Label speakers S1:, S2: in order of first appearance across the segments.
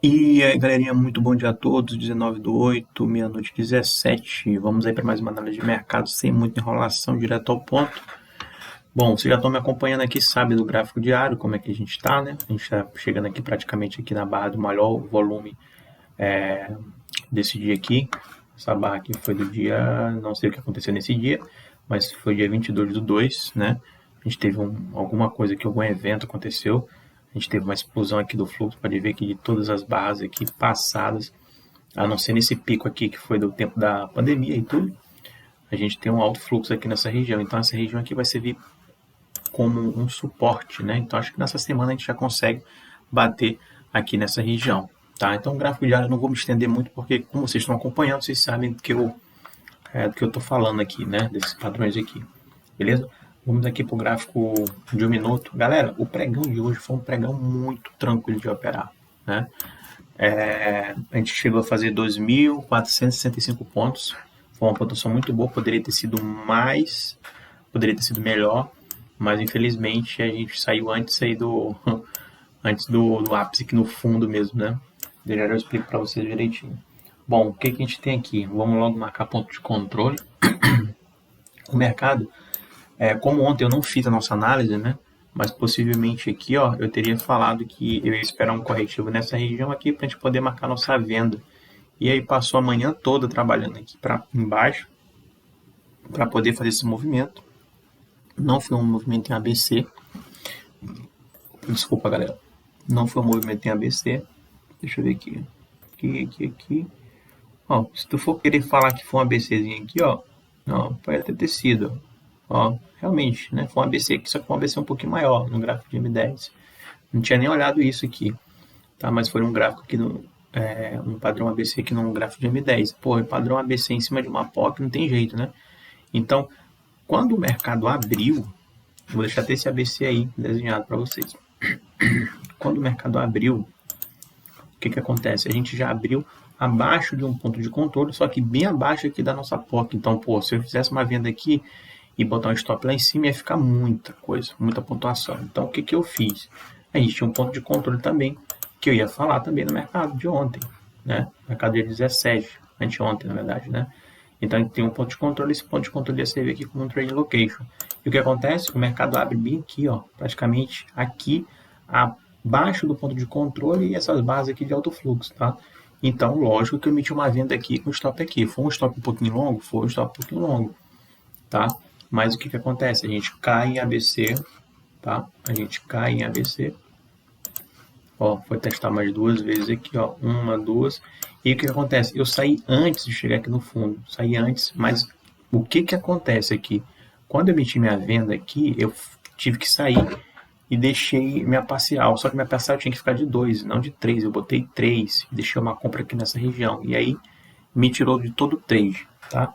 S1: E aí, galerinha, muito bom dia a todos. 19/8, meia-noite 17. Vamos aí para mais uma análise de mercado sem muita enrolação, direto ao ponto. Bom, vocês já estão me acompanhando aqui, sabe do gráfico diário, como é que a gente está, né? A gente está chegando aqui praticamente aqui na barra do maior volume desse dia aqui. Essa barra aqui foi do dia, não sei o que aconteceu nesse dia, mas foi dia 22/2, né? A gente teve alguma coisa aqui, algum evento aconteceu. A gente teve uma explosão aqui do fluxo, pode ver que de todas as barras aqui passadas, a não ser nesse pico aqui que foi do tempo da pandemia e tudo, a gente tem um alto fluxo aqui nessa região. Então essa região aqui vai servir como um suporte, né? Então acho que nessa semana a gente já consegue bater aqui nessa região, tá? Então o gráfico diário eu não vou me estender muito porque como vocês estão acompanhando, vocês sabem do que eu estou falando aqui, né? Desses padrões aqui, beleza? Vamos aqui para o gráfico de um minuto. Galera, o pregão de hoje foi um pregão muito tranquilo de operar, né? A gente chegou a fazer 2.465 pontos. Foi uma pontuação muito boa, poderia ter sido mais, poderia ter sido melhor, mas infelizmente a gente saiu antes aí antes do ápice aqui no fundo mesmo, né? Já eu explico para vocês direitinho. Bom, o que a gente tem aqui? Vamos logo marcar ponto de controle. O mercado, como ontem eu não fiz a nossa análise, né? Mas possivelmente aqui, ó, eu teria falado que eu ia esperar um corretivo nessa região aqui para a gente poder marcar nossa venda. E aí passou a manhã toda trabalhando aqui para embaixo para poder fazer esse movimento. Não foi um movimento em ABC. Desculpa, galera. Não foi um movimento em ABC. Deixa eu ver aqui. Aqui. Ó, se tu for querer falar que foi um ABCzinho aqui, ó, não, pode até ter sido. Ó, realmente, né? Foi um ABC aqui, só que foi um ABC um pouquinho maior no gráfico de M10. Não tinha nem olhado isso aqui, tá? Mas foi um gráfico aqui um padrão ABC aqui num gráfico de M10. Pô, padrão ABC em cima de uma POC não tem jeito, né? Então, quando o mercado abriu, vou deixar até esse ABC aí desenhado para vocês. Quando o mercado abriu, o que acontece? A gente já abriu abaixo de um ponto de controle, só que bem abaixo aqui da nossa POC. Então, pô, se eu fizesse uma venda aqui e botar um stop lá em cima, ia ficar muita coisa, muita pontuação. Então, o que eu fiz? A gente tinha um ponto de controle também, que eu ia falar também no mercado de ontem, né? Mercado de 17, anteontem, na verdade, né? Então, a gente tem um ponto de controle, esse ponto de controle ia servir aqui como um trade location. E o que acontece? O mercado abre bem aqui, ó, praticamente aqui, abaixo do ponto de controle e essas bases aqui de alto fluxo, tá? Então, lógico que eu emiti uma venda aqui com stop aqui. Foi um stop um pouquinho longo? Foi um stop um pouquinho longo, tá? Mas o que acontece? A gente cai em ABC, tá? A gente cai em ABC. Ó, foi testar mais duas vezes aqui, ó. Uma, duas. E o que acontece? Eu saí antes de chegar aqui no fundo. Saí antes, mas o que acontece aqui? Quando eu emiti minha venda aqui, eu tive que sair e deixei minha parcial. Só que minha parcial tinha que ficar de 2, não de 3. Eu botei 3, deixei uma compra aqui nessa região. E aí me tirou de todo o trade, tá?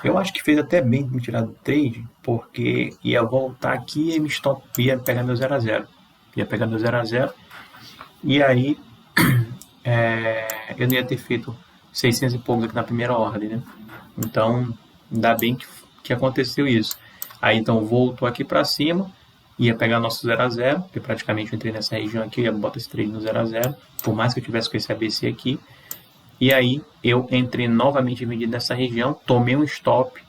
S1: Eu acho que fez até bem me tirar do trade, porque ia voltar aqui e ia pegar meu 0 a 0. Ia pegar meu 0 a 0 e aí eu não ia ter feito 600 e poucos aqui na primeira ordem, né? Então, ainda bem que aconteceu isso. Aí, então, voltou aqui para cima, ia pegar nosso 0 a 0, porque praticamente eu entrei nessa região aqui, eu ia botar esse trade no 0 a 0, por mais que eu tivesse com esse ABC aqui. E aí, eu entrei novamente vendido nessa região, tomei um stop,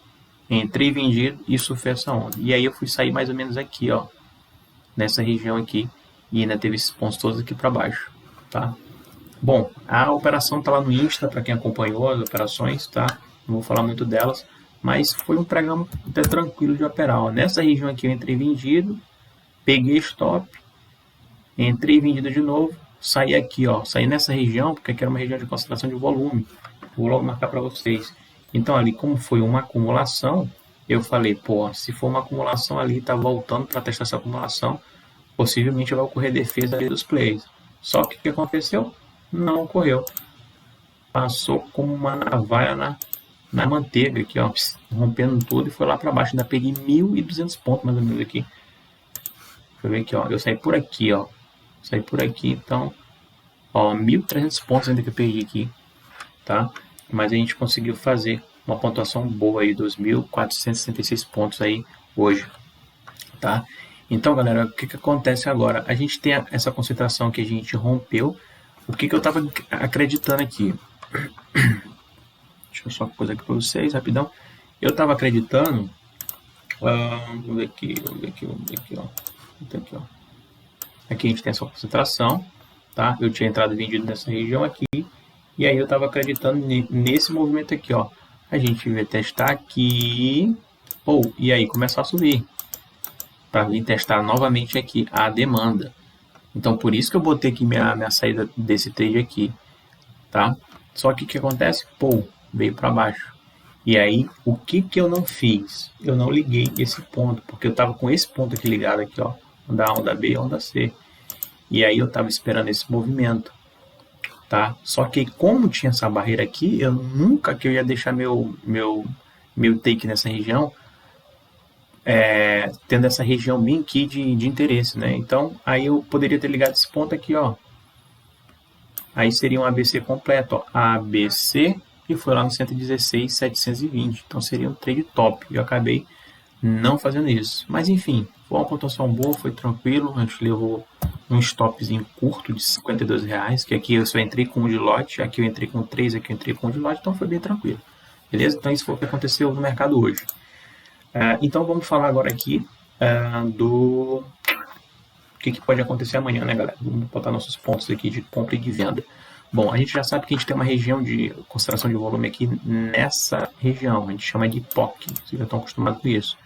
S1: entrei vendido e surfei essa onda. E aí, eu fui sair mais ou menos aqui, ó, nessa região aqui, e ainda teve esses pontos todos aqui para baixo, tá? Bom, a operação tá lá no Insta, para quem acompanhou as operações, tá? Não vou falar muito delas, mas foi um pregão até tranquilo de operar. Ó. Nessa região aqui eu entrei vendido, peguei stop, entrei vendido de novo, saí aqui, ó, saí nessa região, porque aqui era uma região de concentração de volume. Vou logo marcar para vocês. Então ali, como foi uma acumulação, eu falei, pô, se for uma acumulação ali, tá voltando para testar essa acumulação, possivelmente vai ocorrer defesa ali dos plays. Só que o que aconteceu? Não ocorreu. Passou como uma navalha na manteiga aqui, ó, rompendo tudo e foi lá para baixo. Ainda peguei 1.200 pontos mais ou menos aqui. Deixa eu ver aqui, ó. Eu saí por aqui, ó. Saí por aqui, então, ó, 1.300 pontos ainda que eu perdi aqui, tá? Mas a gente conseguiu fazer uma pontuação boa aí, 2.466 pontos aí hoje, tá? Então, galera, o que acontece agora? A gente tem essa concentração que a gente rompeu, O que eu estava acreditando aqui? Deixa eu só uma coisa aqui para vocês, rapidão. Eu estava acreditando... vamos ver aqui, ó. Aqui, ó. Aqui a gente tem essa concentração, tá? Eu tinha entrado vendido nessa região aqui. E aí eu estava acreditando nesse movimento aqui, ó. A gente vai testar aqui. E aí começar a subir. Para vir testar novamente aqui a demanda. Então por isso que eu botei aqui minha saída desse trade aqui, tá? Só que o que acontece? Veio para baixo. E aí o que eu não fiz? Eu não liguei esse ponto, porque eu estava com esse ponto aqui ligado aqui, ó. Onda B e onda C. E aí eu estava esperando esse movimento, tá? Só que como tinha essa barreira aqui, eu nunca que eu ia deixar meu take nessa região, tendo essa região bem aqui de interesse, né? Então, aí eu poderia ter ligado esse ponto aqui, ó. Aí seria um ABC completo, ó. ABC, e foi lá no 116,720. Então, seria um trade top. Eu acabei não fazendo isso. Mas, enfim, foi uma pontuação boa, foi tranquilo. A gente levou um stopzinho curto de R$52, que aqui eu só entrei com um de lote, aqui eu entrei com 3, aqui eu entrei com um de lote, então foi bem tranquilo. Beleza? Então, isso foi o que aconteceu no mercado hoje. Então vamos falar agora aqui do que pode acontecer amanhã, né, galera? Vamos botar nossos pontos aqui de compra e de venda. Bom, a gente já sabe que a gente tem uma região de concentração de volume aqui nessa região, a gente chama de POC, vocês já estão acostumados com isso.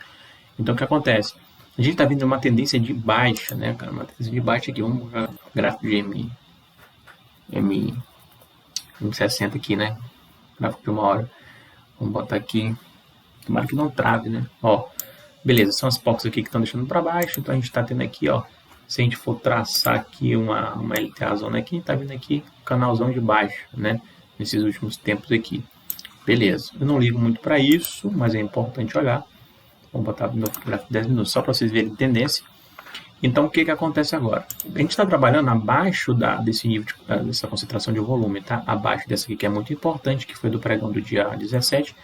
S1: Então o que acontece? A gente está vendo uma tendência de baixa, né, cara? Uma tendência de baixa aqui, vamos ver o gráfico de M60 aqui, né? Gráfico de 1 hora. Vamos botar aqui. Tomara que não trave, né? Ó, beleza, são as POCs aqui que estão deixando para baixo. Então a gente está tendo aqui, ó. Se a gente for traçar aqui uma LTA zona aqui, tá vindo aqui canalzão de baixo, né? Nesses últimos tempos aqui. Beleza, eu não ligo muito para isso, mas é importante olhar. Vamos botar no gráfico de 10 minutos só para vocês verem tendência. Então o que acontece agora? A gente está trabalhando abaixo desse nível, dessa concentração de volume, tá? Abaixo dessa aqui que é muito importante, que foi do pregão do dia 17.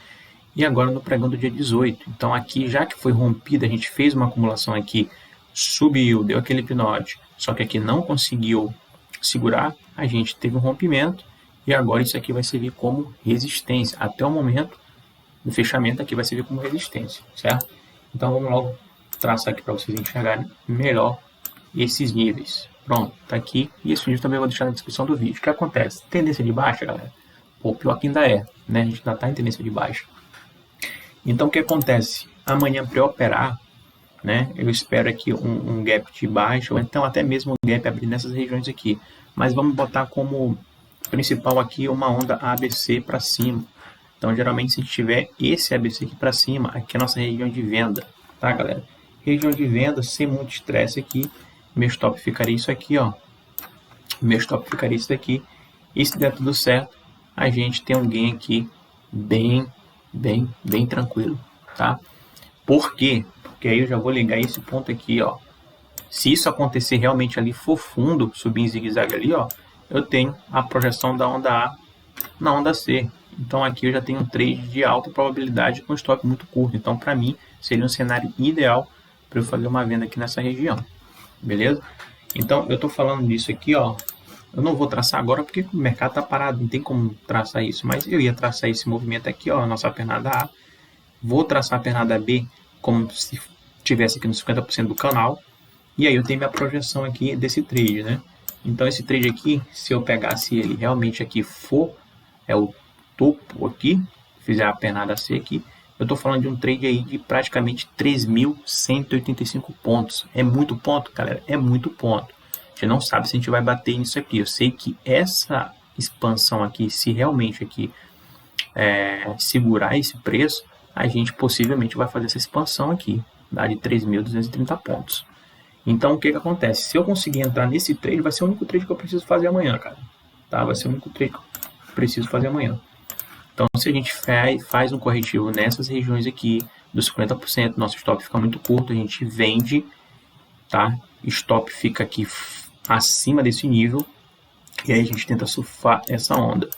S1: E agora no pregão do dia 18. Então aqui, já que foi rompida, a gente fez uma acumulação aqui, subiu, deu aquele pinote, só que aqui não conseguiu segurar, a gente teve um rompimento, e agora isso aqui vai servir como resistência. Até o momento do fechamento aqui vai servir como resistência, certo? Então vamos logo traçar aqui para vocês enxergarem melhor esses níveis. Pronto, tá aqui, e esse vídeo também eu vou deixar na descrição do vídeo. O que acontece? Tendência de baixa, galera? Pior que ainda é, né? A gente ainda está em tendência de baixa. Então, o que acontece? Amanhã, para eu operar, né, eu espero aqui um gap de baixa, ou então até mesmo um gap abrir nessas regiões aqui. Mas vamos botar como principal aqui uma onda ABC para cima. Então, geralmente, se a gente tiver esse ABC aqui para cima, aqui é a nossa região de venda, tá, galera? Região de venda, sem muito estresse aqui. Meu stop ficaria isso aqui, ó. Meu stop ficaria isso daqui. E se der tudo certo, a gente tem um gain aqui bem tranquilo, tá? Por quê? Porque aí eu já vou ligar esse ponto aqui, ó. Se isso acontecer realmente ali for fundo, subir em zigue-zague ali, ó, eu tenho a projeção da onda A na onda C. Então aqui eu já tenho um trade de alta probabilidade com stop muito curto. Então para mim seria um cenário ideal para eu fazer uma venda aqui nessa região. Beleza? Então eu tô falando disso aqui, ó. Eu não vou traçar agora porque o mercado está parado, não tem como traçar isso. Mas eu ia traçar esse movimento aqui, ó, a nossa pernada A. Vou traçar a pernada B como se estivesse aqui no 50% do canal. E aí eu tenho minha projeção aqui desse trade, né? Então esse trade aqui, se eu pegasse ele realmente aqui for o topo aqui, fizer a pernada C aqui, eu estou falando de um trade aí de praticamente 3.185 pontos. É muito ponto, galera? É muito ponto. A gente não sabe se a gente vai bater nisso aqui. Eu sei que essa expansão aqui, se realmente aqui segurar esse preço, a gente possivelmente vai fazer essa expansão aqui, dá de 3.230 pontos. Então, o que acontece? Se eu conseguir entrar nesse trade, vai ser o único trade que eu preciso fazer amanhã, cara. Tá? Vai ser o único trade que eu preciso fazer amanhã. Então, se a gente faz um corretivo nessas regiões aqui, dos 50%, nosso stop fica muito curto, a gente vende, tá? Stop fica aqui acima desse nível, e aí a gente tenta surfar essa onda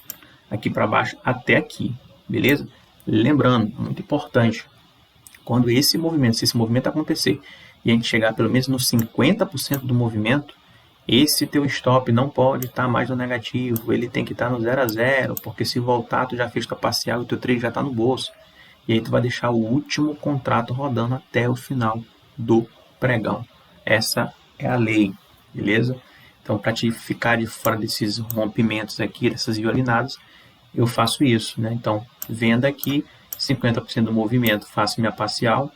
S1: aqui para baixo até aqui, beleza? Lembrando, muito importante, quando se esse movimento acontecer e a gente chegar pelo menos nos 50% do movimento, esse teu stop não pode estar mais no negativo, ele tem que estar no 0 a 0, porque se voltar tu já fez tua parcial e teu trade já está no bolso. E aí tu vai deixar o último contrato rodando até o final do pregão. Essa é a lei, beleza? Então, para te ficar de fora desses rompimentos aqui, dessas violinadas, eu faço isso, né? Então, venda aqui, 50% do movimento, faço minha parcial.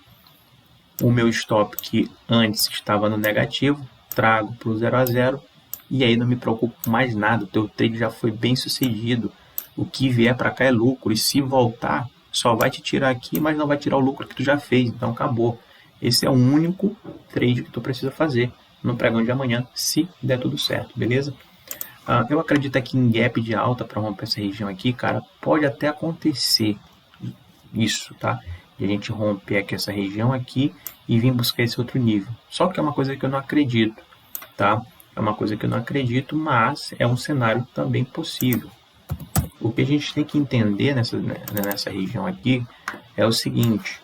S1: O meu stop, que antes estava no negativo, trago para o 0 a 0 e aí não me preocupo com mais nada. O teu trade já foi bem sucedido. O que vier para cá é lucro. E se voltar, só vai te tirar aqui, mas não vai tirar o lucro que tu já fez. Então acabou. Esse é o único trade que tu precisa fazer no pregão de amanhã, se der tudo certo, beleza? Eu acredito aqui em gap de alta para romper essa região aqui, cara. Pode até acontecer isso, tá? E a gente romper aqui essa região aqui e vir buscar esse outro nível. Só que é uma coisa que eu não acredito, tá? É uma coisa que eu não acredito, mas é um cenário também possível. O que a gente tem que entender nessa região aqui é o seguinte.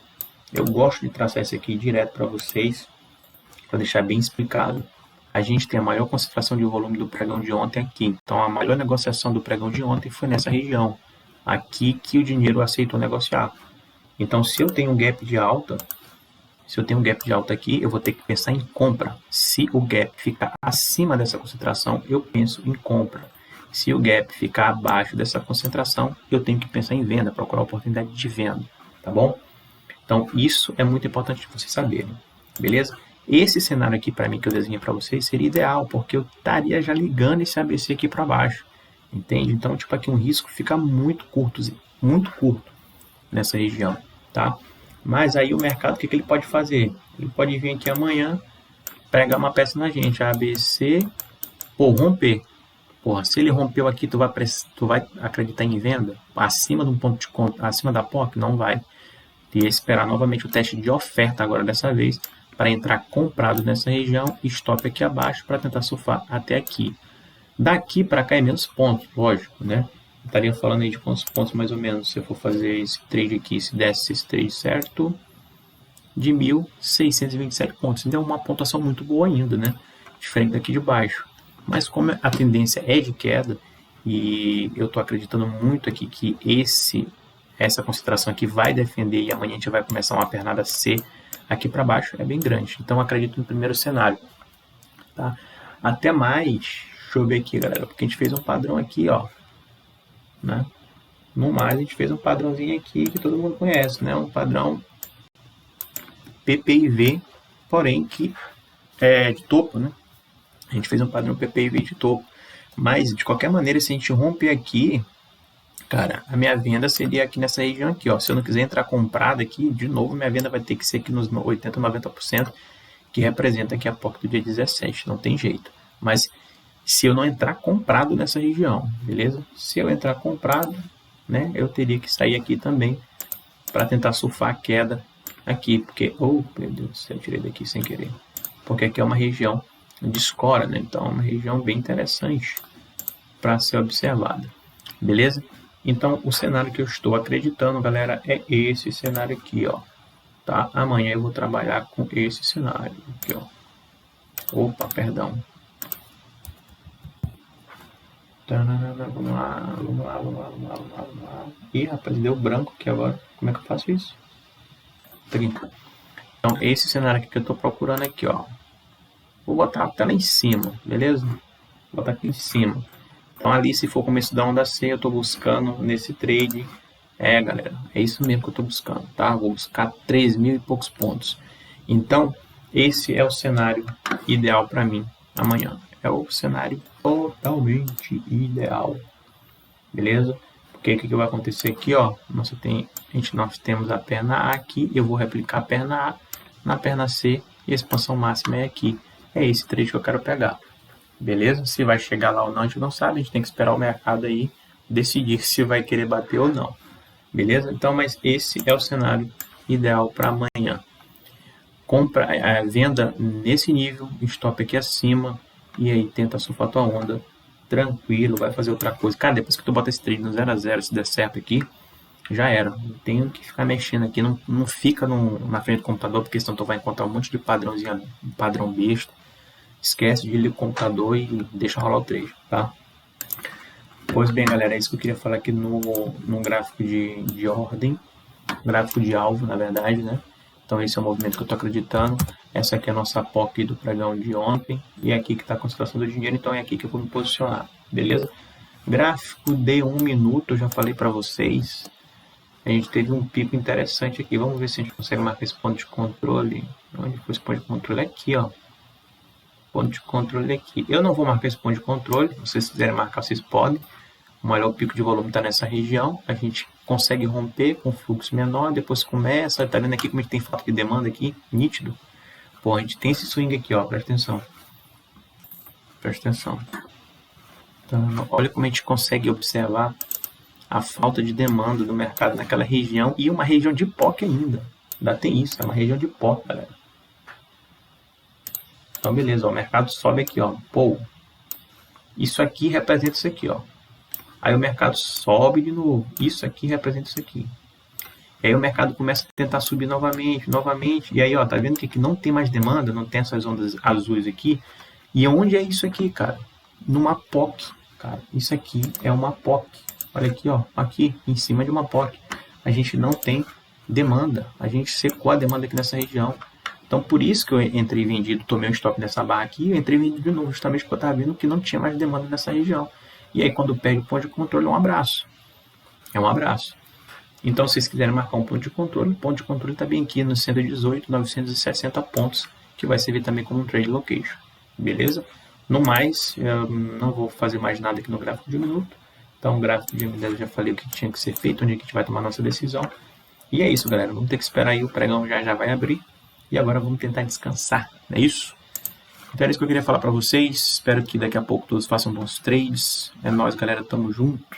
S1: Eu gosto de traçar isso aqui direto para vocês, para deixar bem explicado. A gente tem a maior concentração de volume do pregão de ontem aqui. Então, a maior negociação do pregão de ontem foi nessa região. Aqui que o dinheiro aceitou negociar. Então, se eu tenho um gap de alta, aqui, eu vou ter que pensar em compra. Se o gap ficar acima dessa concentração, eu penso em compra. Se o gap ficar abaixo dessa concentração, eu tenho que pensar em venda, procurar oportunidade de venda, tá bom? Então, isso é muito importante de vocês saberem, beleza? Esse cenário aqui, para mim, que eu desenhei para vocês, seria ideal, porque eu estaria já ligando esse ABC aqui para baixo, entende? Então, tipo, aqui um risco fica muito curto nessa região, tá? Mas aí o mercado, o que ele pode fazer? Ele pode vir aqui amanhã, pregar uma peça na gente, ABC, romper. Porra, se ele rompeu aqui, tu vai acreditar em venda? Acima de um ponto de compra, acima da POC? Não vai. E esperar novamente o teste de oferta agora dessa vez, para entrar comprado nessa região e stop aqui abaixo para tentar surfar até aqui. Daqui para cá é menos pontos, lógico, né? Eu estaria falando aí de quantos pontos mais ou menos, se eu for fazer esse trade aqui, se desse esse trade certo, de 1.627 pontos. Então é uma pontuação muito boa ainda, né? Diferente daqui de baixo. Mas como a tendência é de queda, e eu estou acreditando muito aqui que essa concentração aqui vai defender e amanhã a gente vai começar uma pernada C aqui para baixo, é bem grande. Então acredito no primeiro cenário, tá? Até mais, deixa eu ver aqui, galera, porque a gente fez um padrão aqui, ó, né? No mais, a gente fez um padrãozinho aqui que todo mundo conhece, né? Um padrão PPIV, porém que é de topo, né? A gente fez um padrão PPIV de topo. Mas, de qualquer maneira, se a gente romper aqui, cara, a minha venda seria aqui nessa região aqui, ó. Se eu não quiser entrar comprada aqui, de novo, minha venda vai ter que ser aqui nos 80%, 90%, que representa aqui a POC do dia 17, não tem jeito. Mas, se eu não entrar comprado nessa região, beleza? Se eu entrar comprado, né, eu teria que sair aqui também para tentar surfar a queda aqui, porque, meu Deus do céu, eu tirei daqui sem querer. Porque aqui é uma região de escora, né? Então é uma região bem interessante para ser observada, beleza? Então o cenário que eu estou acreditando, galera, é esse cenário aqui, ó, tá? Amanhã eu vou trabalhar com esse cenário aqui, ó. Opa, perdão. Vamos lá. Ih, rapaz, deu branco aqui agora. Como é que eu faço isso? 30. Então esse cenário aqui que eu estou procurando aqui, ó. Vou botar até lá em cima, beleza? Vou botar aqui em cima. Então ali, se for começo da onda C, eu estou buscando nesse trade. Galera, é isso mesmo que eu estou buscando, tá? Vou buscar 3.000 e poucos pontos. Então, esse é o cenário ideal para mim amanhã. É o cenário totalmente ideal, beleza? Porque o que vai acontecer aqui, ó? Nós temos a perna A aqui, eu vou replicar a perna A na perna C e a expansão máxima é aqui. É esse trade que eu quero pegar, beleza? Se vai chegar lá ou não, a gente não sabe, a gente tem que esperar o mercado aí decidir se vai querer bater ou não, beleza? Então, mas esse é o cenário ideal para amanhã. Venda nesse nível, stop aqui acima, e aí tenta surfar tua onda, tranquilo, vai fazer outra coisa. Cara, depois que tu bota esse trade no 0 a 0, se der certo aqui, já era. Não tenho que ficar mexendo aqui, não fica na frente do computador, porque senão tu vai encontrar um monte de padrãozinho, padrão besta. esquece de ligar o computador e deixa rolar o trade, tá? Pois bem, galera, é isso que eu queria falar aqui no gráfico de ordem, gráfico de alvo, na verdade, né? Então esse é o movimento que eu estou acreditando. Essa aqui é a nossa POC do pregão de ontem. E é aqui que está a concentração do dinheiro, então é aqui que eu vou me posicionar, beleza? Gráfico de 1 minuto, eu já falei para vocês. A gente teve um pico interessante aqui. Vamos ver se a gente consegue marcar esse ponto de controle. Onde foi esse ponto de controle? Aqui, ó. Ponto de controle aqui. Eu não vou marcar esse ponto de controle. Se vocês quiserem marcar, vocês podem. O maior pico de volume está nessa região. A gente consegue romper com fluxo menor. Depois começa. Tá vendo aqui como a gente tem falta de demanda aqui? Nítido. Pô, a gente tem esse swing aqui, ó. Presta atenção. Presta atenção. Então, olha como a gente consegue observar a falta de demanda do mercado naquela região e uma região de POC ainda. Ainda tem isso, é uma região de POC, galera. Então, beleza, ó, o mercado sobe aqui, ó. Pô, isso aqui representa isso aqui, ó. Aí o mercado sobe de novo. Isso aqui representa isso aqui. E aí o mercado começa a tentar subir novamente. E aí, ó, tá vendo que aqui não tem mais demanda, não tem essas ondas azuis aqui. E onde é isso aqui, cara? Numa POC, cara. Isso aqui é uma POC. Olha aqui, ó, aqui em cima de uma POC. A gente não tem demanda. A gente secou a demanda aqui nessa região. Então, por isso que eu entrei vendido, tomei um stop nessa barra aqui, eu entrei vendido de novo, justamente porque eu estava vendo que não tinha mais demanda nessa região. E aí, quando perde o ponto de controle, é um abraço. É um abraço. Então, se vocês quiserem marcar um ponto de controle, o ponto de controle está bem aqui no 118.960 pontos, que vai servir também como um trade location. Beleza? No mais, eu não vou fazer mais nada aqui no gráfico de 1 minuto. Então, o gráfico de M10 eu já falei o que tinha que ser feito, onde a gente vai tomar nossa decisão. E é isso, galera. Vamos ter que esperar aí, o pregão já vai abrir. E agora vamos tentar descansar, não é isso? Então é isso que eu queria falar para vocês. Espero que daqui a pouco todos façam bons trades. É nóis, galera. Tamo junto.